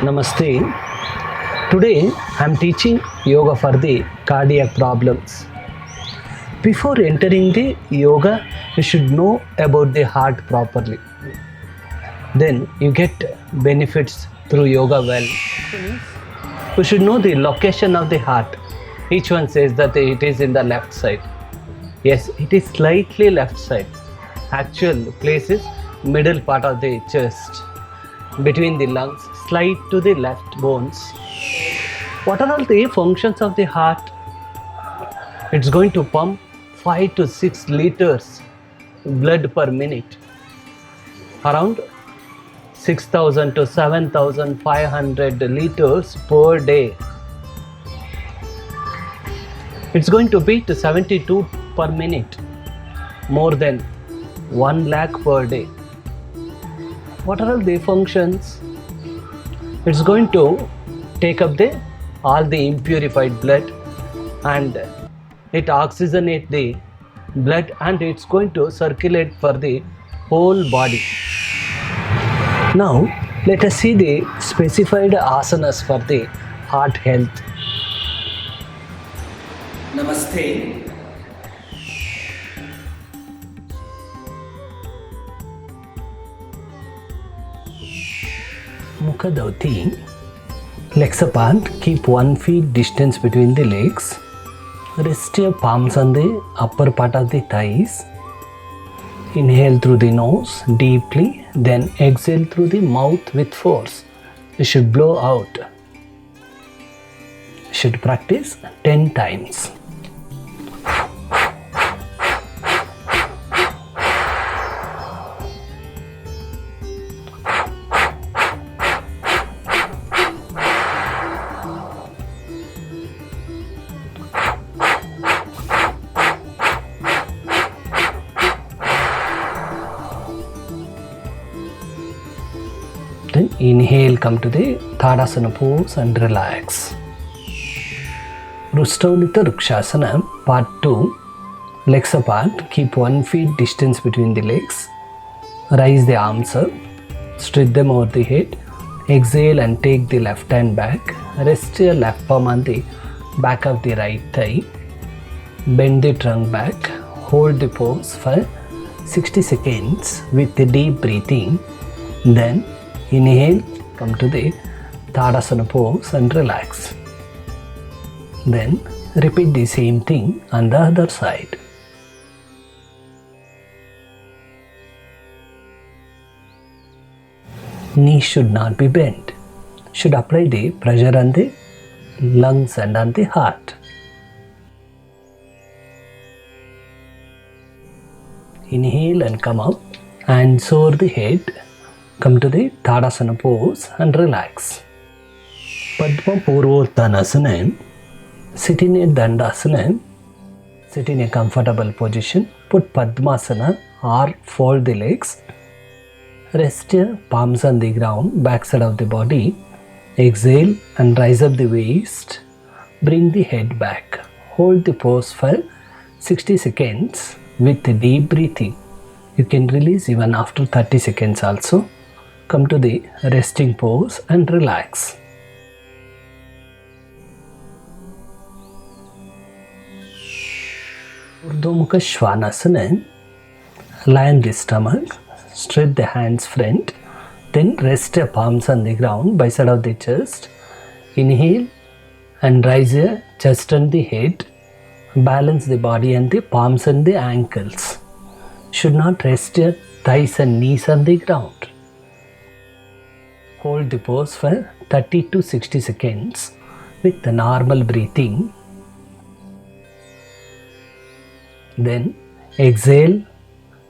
Namaste. Today I am teaching yoga for the cardiac problems. Before entering the yoga, you should know about the heart properly. Then you get benefits through yoga well. You should know the location of the heart. Each one says that it is in the left side. Yes, it is slightly left side. Actual place is middle part of the chest, between the lungs, slight to the left bones. What are all the functions of the heart? It's going to pump 5 to 6 liters blood per minute, around 6,000 to 7,500 liters per day. It's going to beat 72 per minute, more than 1 lakh per day. What are all the functions? It's going to take up all the impurified blood and it oxygenate the blood and it's going to circulate for the whole body. Now let us see the specified asanas for the heart health. Namaste. Mukha Dhauti. Legs apart, keep 1 feet distance between the legs. Rest your palms on the upper part of the thighs. Inhale through the nose deeply, then exhale through the mouth with force. You should blow out. You should practice 10 times. Then inhale, come to the Tadasana pose and relax. Rustavnita Rukshasana part 2. Legs apart, keep 1 feet distance between the legs. Raise the arms up, stretch them over the head. Exhale and take the left hand back. Rest your left palm on the back of the right thigh. Bend the trunk back. Hold the pose for 60 seconds with the deep breathing. Then inhale, come to the Tadasana pose and relax. Then repeat the same thing on the other side. Knees should not be bent. Should apply the pressure on the lungs and on the heart. Inhale and come up and over the head. Come to the Tadasana pose and relax. Padma Purvottanasana. Sit in a Dandasana. Sit in a comfortable position. Put Padmasana or fold the legs. Rest your palms on the ground, backside of the body. Exhale and rise up the waist. Bring the head back. Hold the pose for 60 seconds with deep breathing. You can release even after 30 seconds also. Come to the resting pose and relax. Urdhva Mukha Svanasana. Lie on the stomach. Stretch the hands front. Then rest your palms on the ground by side of the chest. Inhale and raise your chest and the head. Balance the body and the palms and the ankles. Should not rest your thighs and knees on the ground. Hold the pose for 30 to 60 seconds with the normal breathing. Then exhale,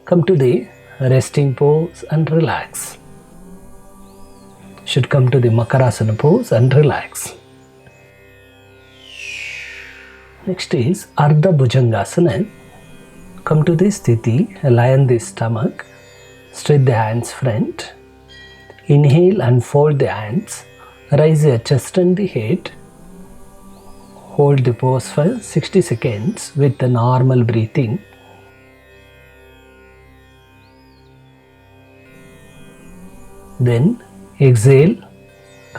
come to the resting pose and relax. Should come to the Makarasana pose and relax. Next is Ardha Bhujangasana. Come to the Sthiti, lie on the stomach, stretch the hands front. Inhale and fold the hands. Raise your chest and the head. Hold the pose for 60 seconds with the normal breathing. Then exhale,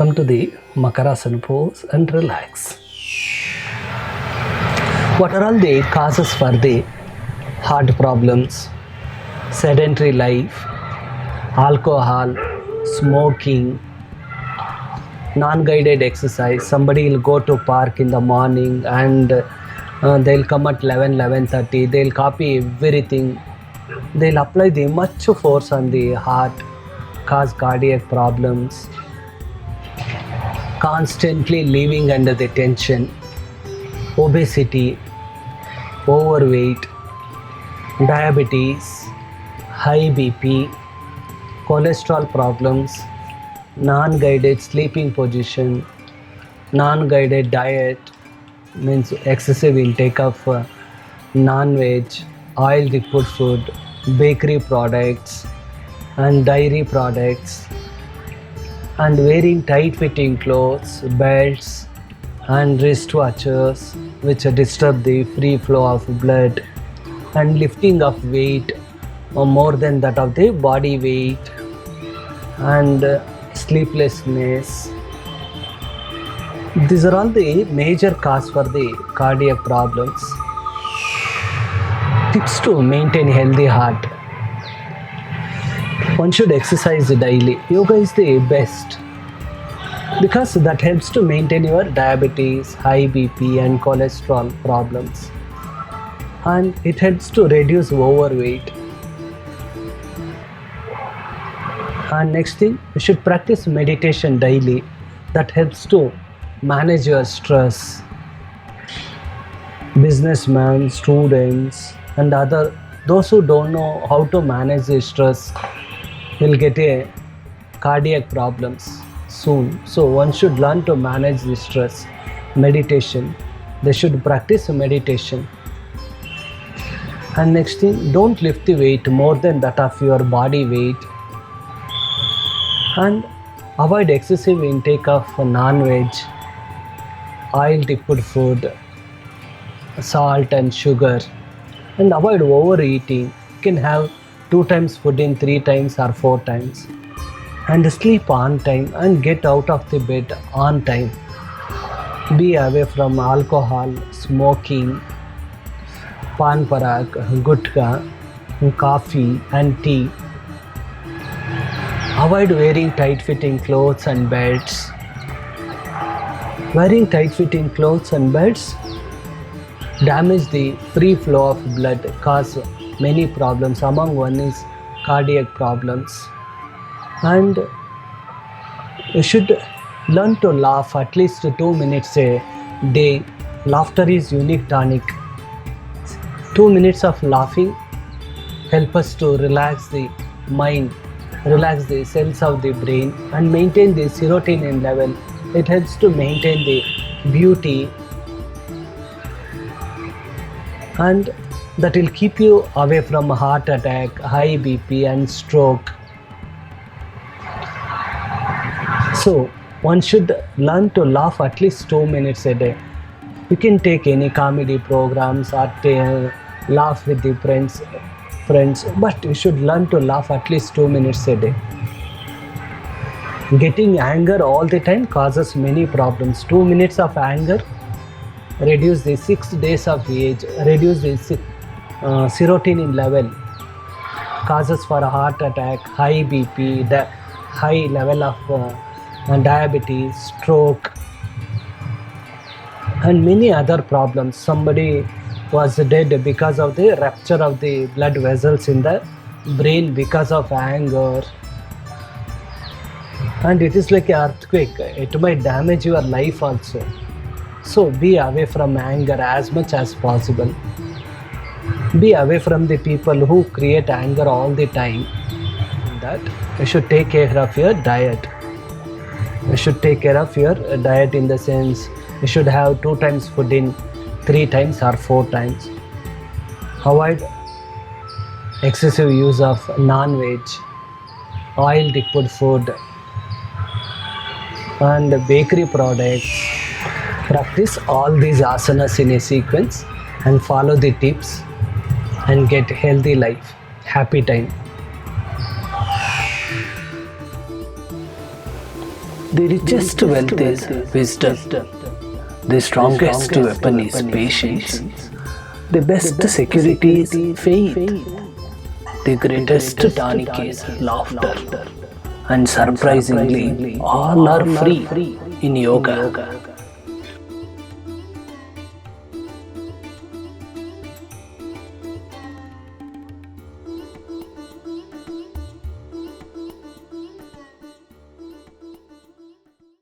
Come to the Makarasana pose and relax. What are all the causes for the heart problems? Sedentary life, alcohol, smoking, non-guided exercise. Somebody will go to park in the morning and they'll come at 11:30. They'll copy everything. They'll apply the much force on the heart, cause cardiac problems. Constantly living under the tension, obesity, overweight, diabetes, high BP, cholesterol problems, non-guided sleeping position, non-guided diet means excessive intake of non-veg, oil-rich food, bakery products and dairy products, and wearing tight-fitting clothes, belts and wristwatches which disturb the free flow of blood, and lifting of weight or more than that of the body weight, and sleeplessness. These are all the major cause for the cardiac problems. Tips to maintain healthy heart. One should exercise daily. Yoga is the best because that helps to maintain your diabetes, high BP and cholesterol problems, and it helps to reduce overweight. And next thing, you should practice meditation daily. That helps to manage your stress. Businessmen, students and those who don't know how to manage the stress will get a cardiac problems soon. So one should learn to manage the stress. Meditation, they should practice meditation. And next thing, don't lift the weight more than that of your body weight, and avoid excessive intake of non-veg, oil-dipped food, salt and sugar, and avoid overeating. You can have 2 times food in 3 times or 4 times, and sleep on time and get out of the bed on time. Be away from alcohol, smoking, pan parak, gutka, coffee and tea. Avoid wearing tight-fitting clothes and belts. Wearing tight-fitting clothes and belts damage the free flow of blood, cause many problems. Among one is cardiac problems. And you should learn to laugh at least 2 minutes a day. Laughter is unique tonic. 2 minutes of laughing help us to relax the mind, relax the cells of the brain and maintain the serotonin level. It helps to maintain the beauty, and that will keep you away from heart attack, high BP and stroke. So one should learn to laugh at least 2 minutes a day. You can take any comedy programs or laugh with the friends, but you should learn to laugh at least 2 minutes a day. Getting anger all the time causes many problems. 2 minutes of anger reduce the 6 days of age, reduce the serotonin level, causes for a heart attack, high BP, high level of diabetes, stroke and many other problems. Somebody was dead because of the rupture of the blood vessels in the brain because of anger, and it is like an earthquake. It might damage your life also. So be away from anger as much as possible. Be away from the people who create anger all the time. That you should take care of your diet. You should take care of your diet in the sense you should have 2 times food in 3 times or 4 times. Avoid excessive use of non-veg, oil-dipped food and bakery products. Practice all these asanas in a sequence and follow the tips and get healthy life. Happy time. The richest wealth is wisdom. The strongest weapon is patience. The best security is faith. The greatest tonic is laughter. And surprisingly, all are free in yoga.